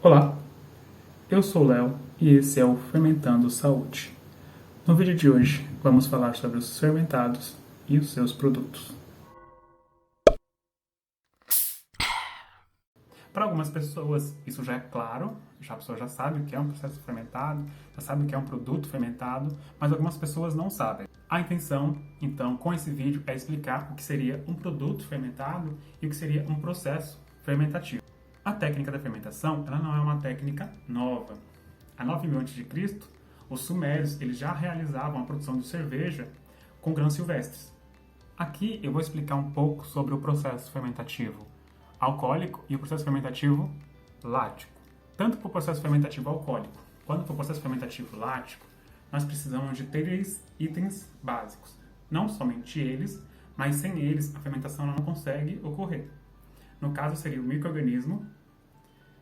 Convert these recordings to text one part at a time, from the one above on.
Olá, eu sou o Léo e esse é o Fermentando Saúde. No vídeo de hoje vamos falar sobre os fermentados e os seus produtos. Para algumas pessoas isso já é claro, a pessoa já sabe o que é um processo fermentado, já sabe o que é um produto fermentado, mas algumas pessoas não sabem. A intenção, então, com esse vídeo é explicar o que seria um produto fermentado e o que seria um processo fermentativo. A técnica da fermentação, ela não é uma técnica nova. Há 9.000 a.C., os sumérios eles já realizavam a produção de cerveja com grãos silvestres. Aqui eu vou explicar um pouco sobre o processo fermentativo alcoólico e o processo fermentativo lático. Tanto para o processo fermentativo alcoólico quanto para o processo fermentativo lático, nós precisamos de 3 itens básicos. Não somente eles, mas sem eles a fermentação não consegue ocorrer. No caso seria o micro-organismo,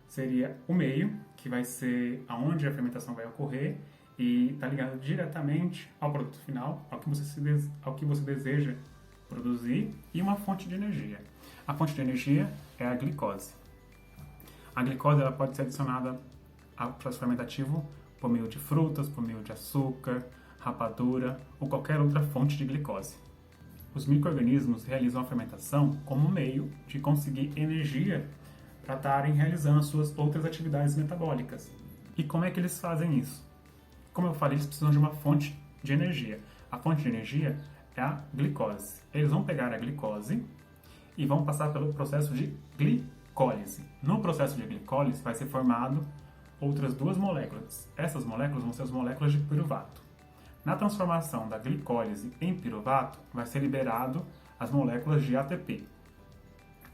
seria o meio, que vai ser aonde a fermentação vai ocorrer e está ligado diretamente ao produto final, ao que você deseja produzir, e uma fonte de energia. A fonte de energia é a glicose. A glicose ela pode ser adicionada ao processo fermentativo por meio de frutas, por meio de açúcar, rapadura ou qualquer outra fonte de glicose. Os micro-organismos realizam a fermentação como meio de conseguir energia para estarem realizando as suas outras atividades metabólicas. E como é que eles fazem isso? Como eu falei, eles precisam de uma fonte de energia. A fonte de energia é a glicose. Eles vão pegar a glicose e vão passar pelo processo de glicólise. No processo de glicólise vai ser formado outras 2 moléculas. Essas moléculas vão ser as moléculas de piruvato. Na transformação da glicólise em piruvato, vai ser liberado as moléculas de ATP.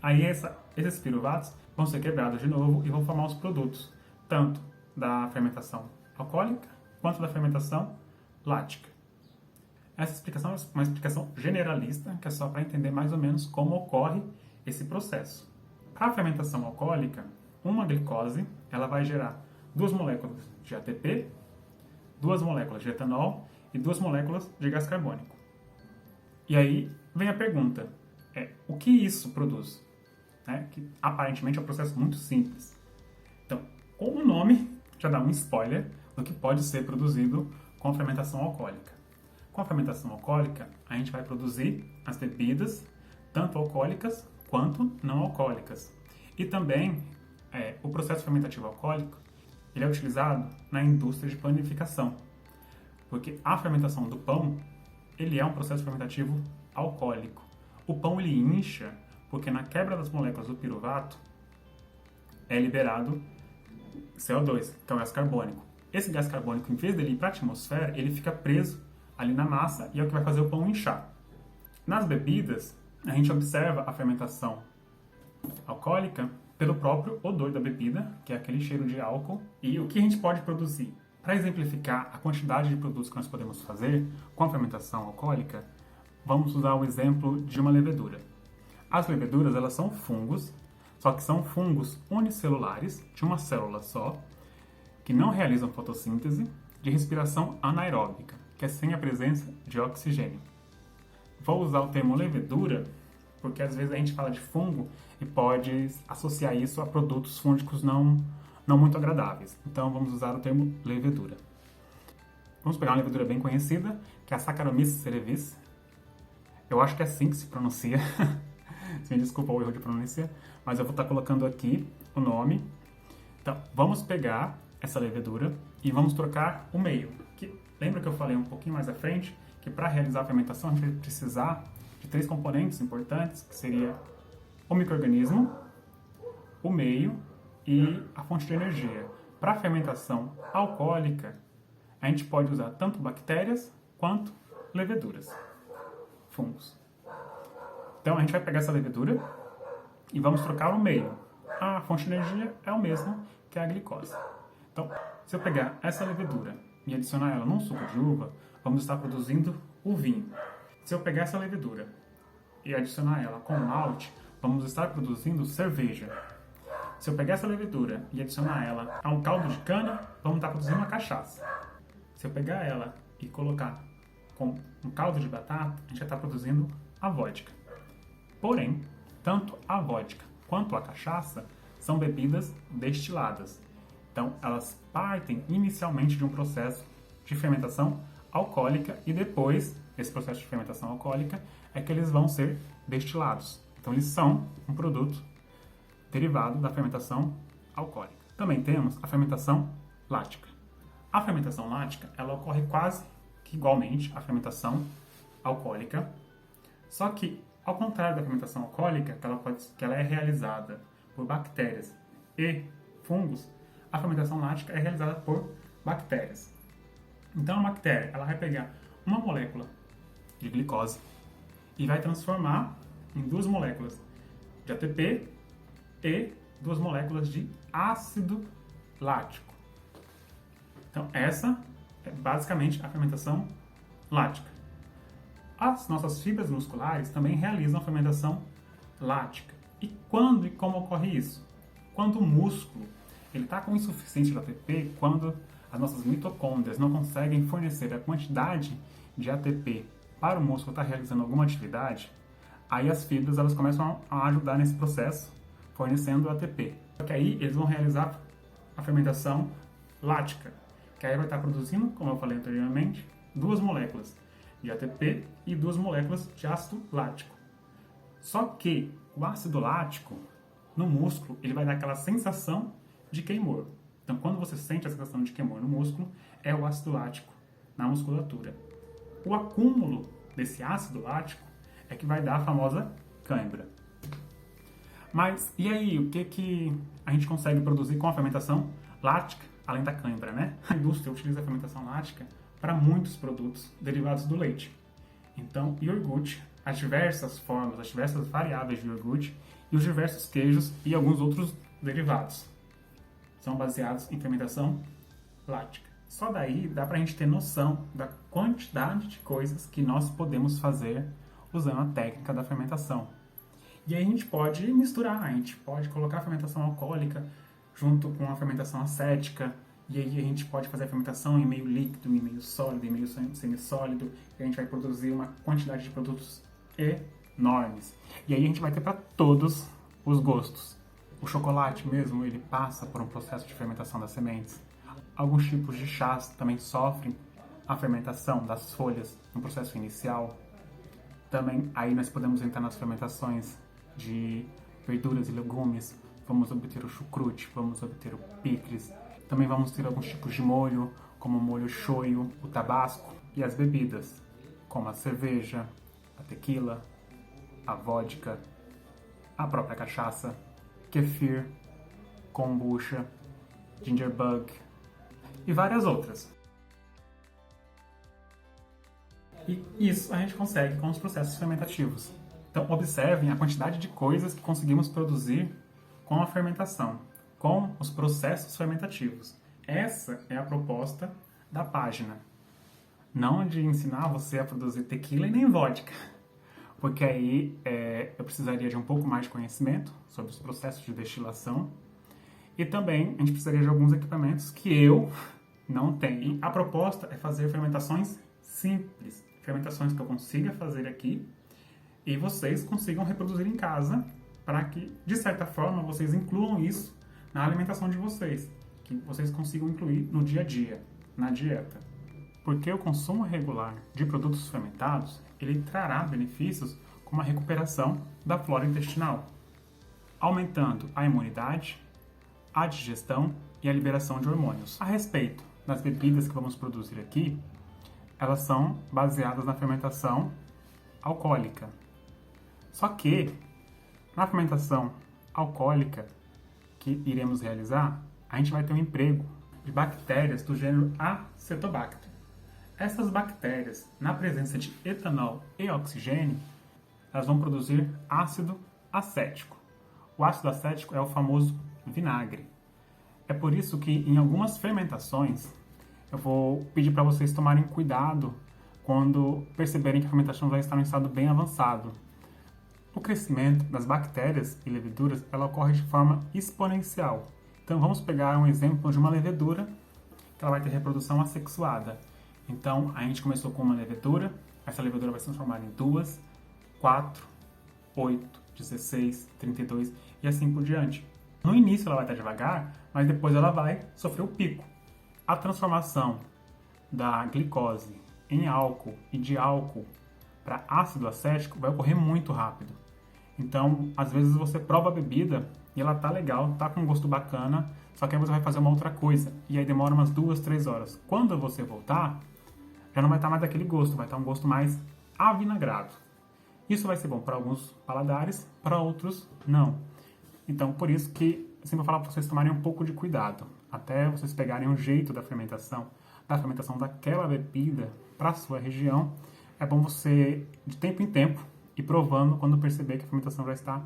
Aí esses piruvatos vão ser quebrados de novo e vão formar os produtos, tanto da fermentação alcoólica quanto da fermentação lática. Essa explicação é uma explicação generalista, que é só para entender mais ou menos como ocorre esse processo. Para a fermentação alcoólica, uma glicose ela vai gerar 2 moléculas de ATP, 2 moléculas de etanol e 2 moléculas de gás carbônico. E aí vem a pergunta, o que isso produz? Que aparentemente é um processo muito simples. Então, o nome já dá um spoiler do que pode ser produzido com a fermentação alcoólica. Com a fermentação alcoólica, a gente vai produzir as bebidas, tanto alcoólicas quanto não alcoólicas. E também, o processo fermentativo alcoólico ele é utilizado na indústria de panificação, porque a fermentação do pão ele é um processo fermentativo alcoólico. O pão ele incha porque na quebra das moléculas do piruvato é liberado CO2, que é o gás carbônico. Esse gás carbônico, em vez dele ir para a atmosfera, ele fica preso ali na massa e é o que vai fazer o pão inchar. Nas bebidas, a gente observa a fermentação alcoólica pelo próprio odor da bebida, que é aquele cheiro de álcool, e o que a gente pode produzir. Para exemplificar a quantidade de produtos que nós podemos fazer com a fermentação alcoólica, vamos usar o exemplo de uma levedura. As leveduras elas são fungos, só que são fungos unicelulares, de uma célula só, que não realizam fotossíntese, de respiração anaeróbica, que é sem a presença de oxigênio. Vou usar o termo levedura, porque às vezes a gente fala de fungo e pode associar isso a produtos fúngicos não muito agradáveis. Então vamos usar o termo levedura. Vamos pegar uma levedura bem conhecida, que é a Saccharomyces cerevisiae. Eu acho que é assim que se pronuncia. Me desculpa o erro de pronúncia, mas eu vou estar colocando aqui o nome. Então, vamos pegar essa levedura e vamos trocar o meio. Lembra que eu falei um pouquinho mais à frente que para realizar a fermentação a gente vai precisar de 3 componentes importantes, que seria o micro-organismo, o meio e a fonte de energia. Para a fermentação alcoólica, a gente pode usar tanto bactérias quanto leveduras, fungos. Então a gente vai pegar essa levedura e vamos trocar o meio. A fonte de energia é o mesmo que a glicose. Então, se eu pegar essa levedura e adicionar ela num suco de uva, vamos estar produzindo o vinho. Se eu pegar essa levedura e adicionar ela com malte, vamos estar produzindo cerveja. Se eu pegar essa levedura e adicionar ela a um caldo de cana, vamos estar produzindo uma cachaça. Se eu pegar ela e colocar com um caldo de batata, a gente vai estar produzindo a vodka. Porém, tanto a vodka quanto a cachaça são bebidas destiladas. Então, elas partem inicialmente de um processo de fermentação alcoólica e depois desse processo de fermentação alcoólica é que eles vão ser destilados. Então, eles são um produto derivado da fermentação alcoólica. Também temos a fermentação lática. A fermentação lática, ela ocorre quase que igualmente à fermentação alcoólica, só que, ao contrário da fermentação alcoólica, que ela é realizada por bactérias e fungos, a fermentação lática é realizada por bactérias. Então, a bactéria ela vai pegar uma molécula de glicose e vai transformar em 2 moléculas de ATP e 2 moléculas de ácido lático. Então, essa é basicamente a fermentação lática. As nossas fibras musculares também realizam a fermentação lática. E quando e como ocorre isso? Quando o músculo está com insuficiência de ATP, quando as nossas mitocôndrias não conseguem fornecer a quantidade de ATP para o músculo estar realizando alguma atividade, aí as fibras elas começam a ajudar nesse processo, fornecendo ATP. Só que aí eles vão realizar a fermentação lática, que aí vai estar produzindo, como eu falei anteriormente, 2 moléculas de ATP e 2 moléculas de ácido lático. Só que o ácido lático, no músculo, ele vai dar aquela sensação de queimor. Então, quando você sente a sensação de queimor no músculo, é o ácido lático na musculatura. O acúmulo desse ácido lático é que vai dar a famosa cãibra. Mas, e aí, o que a gente consegue produzir com a fermentação lática, além da cãibra, né? A indústria utiliza a fermentação lática para muitos produtos derivados do leite. Então, iogurte, as diversas formas, as diversas variáveis de iogurte e os diversos queijos e alguns outros derivados são baseados em fermentação lática. Só daí dá pra gente ter noção da quantidade de coisas que nós podemos fazer usando a técnica da fermentação. E aí a gente pode misturar, a gente pode colocar a fermentação alcoólica junto com a fermentação acética, e aí a gente pode fazer a fermentação em meio líquido, em meio sólido, em meio semissólido, e a gente vai produzir uma quantidade de produtos enormes. E aí a gente vai ter para todos os gostos. O chocolate mesmo, ele passa por um processo de fermentação das sementes. Alguns tipos de chás também sofrem a fermentação das folhas no processo inicial. Também aí nós podemos entrar nas fermentações de verduras e legumes. Vamos obter o chucrute, vamos obter o picles. Também vamos ter alguns tipos de molho, como o molho shoyu, o tabasco e as bebidas, como a cerveja, a tequila, a vodka, a própria cachaça, kefir, kombucha, gingerbug e várias outras. E isso a gente consegue com os processos fermentativos. Então, observem a quantidade de coisas que conseguimos produzir com a fermentação, com os processos fermentativos. Essa é a proposta da página. Não de ensinar você a produzir tequila e nem vodka, porque aí eu precisaria de um pouco mais de conhecimento sobre os processos de destilação e também a gente precisaria de alguns equipamentos que eu não tenho. E a proposta é fazer fermentações simples, fermentações que eu consiga fazer aqui e vocês consigam reproduzir em casa para que, de certa forma, vocês incluam isso na alimentação de vocês, que vocês consigam incluir no dia a dia, na dieta. Porque o consumo regular de produtos fermentados, ele trará benefícios como a recuperação da flora intestinal, aumentando a imunidade, a digestão e a liberação de hormônios. A respeito das bebidas que vamos produzir aqui, elas são baseadas na fermentação alcoólica. Só que, na fermentação alcoólica que iremos realizar, a gente vai ter um emprego de bactérias do gênero Acetobacter. Essas bactérias, na presença de etanol e oxigênio, elas vão produzir ácido acético. O ácido acético é o famoso vinagre. É por isso que em algumas fermentações, eu vou pedir para vocês tomarem cuidado quando perceberem que a fermentação já está em um estado bem avançado. O crescimento das bactérias e leveduras ela ocorre de forma exponencial. Então vamos pegar um exemplo de uma levedura que ela vai ter reprodução assexuada. Então a gente começou com uma levedura, essa levedura vai se transformar em 2, 4, 8, 16, 32 e assim por diante. No início ela vai estar devagar, mas depois ela vai sofrer o pico. A transformação da glicose em álcool e de álcool para ácido acético vai ocorrer muito rápido. Então, às vezes você prova a bebida e ela tá legal, tá com um gosto bacana, só que aí você vai fazer uma outra coisa e aí demora umas 2, 3 horas. Quando você voltar, já não vai estar mais daquele gosto, vai estar um gosto mais avinagrado. Isso vai ser bom para alguns paladares, para outros não. Então, por isso que eu sempre vou falar para vocês tomarem um pouco de cuidado, até vocês pegarem o jeito da fermentação daquela bebida para a sua região. É bom você, de tempo em tempo, ir provando quando perceber que a fermentação já está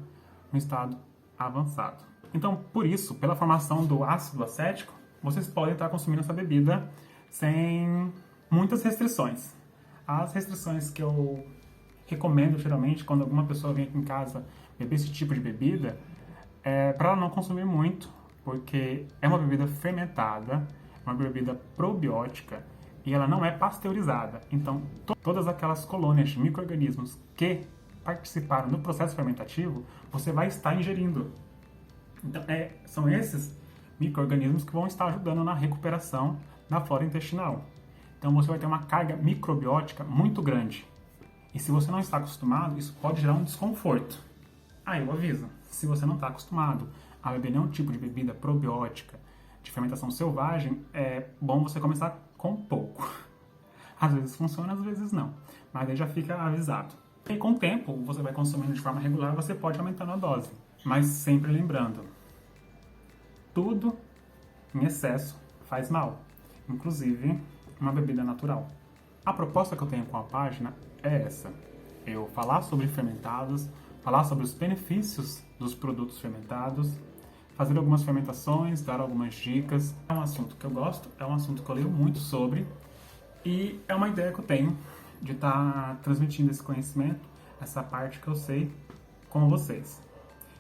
no estado avançado. Então, por isso, pela formação do ácido acético, vocês podem estar consumindo essa bebida sem muitas restrições. As restrições que eu recomendo, geralmente, quando alguma pessoa vem aqui em casa beber esse tipo de bebida, é para ela não consumir muito, porque é uma bebida fermentada, uma bebida probiótica, e ela não é pasteurizada. Então, todas aquelas colônias de micro-organismos que participaram do processo fermentativo, você vai estar ingerindo. Então, são esses micro-organismos que vão estar ajudando na recuperação da flora intestinal. Então, você vai ter uma carga microbiótica muito grande. E se você não está acostumado, isso pode gerar um desconforto. Eu aviso, se você não está acostumado a beber nenhum tipo de bebida probiótica, de fermentação selvagem, é bom você começar com pouco. Às vezes funciona, às vezes não. Mas aí já fica avisado. E com o tempo, você vai consumindo de forma regular, você pode aumentando a dose. Mas sempre lembrando, tudo em excesso faz mal. Inclusive, uma bebida natural. A proposta que eu tenho com a página é essa. Eu falar sobre fermentados, falar sobre os benefícios dos produtos fermentados, fazer algumas fermentações, dar algumas dicas. É um assunto que eu gosto, é um assunto que eu leio muito sobre e é uma ideia que eu tenho de estar transmitindo esse conhecimento, essa parte que eu sei, com vocês.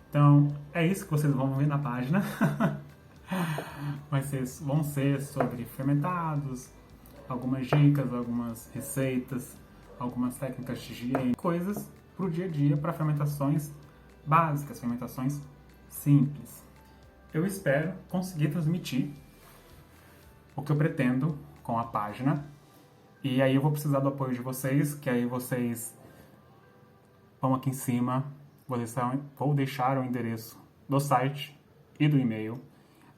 Então, é isso que vocês vão ver na página. Vão ser sobre fermentados, algumas dicas, algumas receitas, algumas técnicas de higiene, coisas para o dia a dia, para fermentações básicas, fermentações simples. Eu espero conseguir transmitir o que eu pretendo com a página. E aí eu vou precisar do apoio de vocês, que aí vocês vão aqui em cima, vou deixar o endereço do site e do e-mail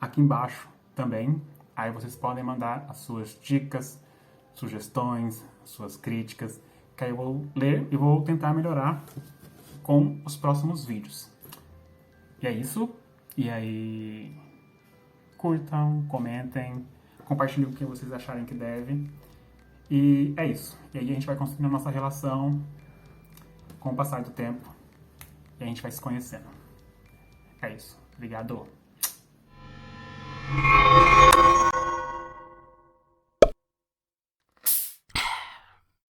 aqui embaixo também. Aí vocês podem mandar as suas dicas, sugestões, suas críticas, que aí eu vou ler e vou tentar melhorar com os próximos vídeos. E é isso. E aí, curtam, comentem, compartilhem o que vocês acharem que deve. E é isso. E aí a gente vai construindo a nossa relação com o passar do tempo e a gente vai se conhecendo. É isso. Obrigado.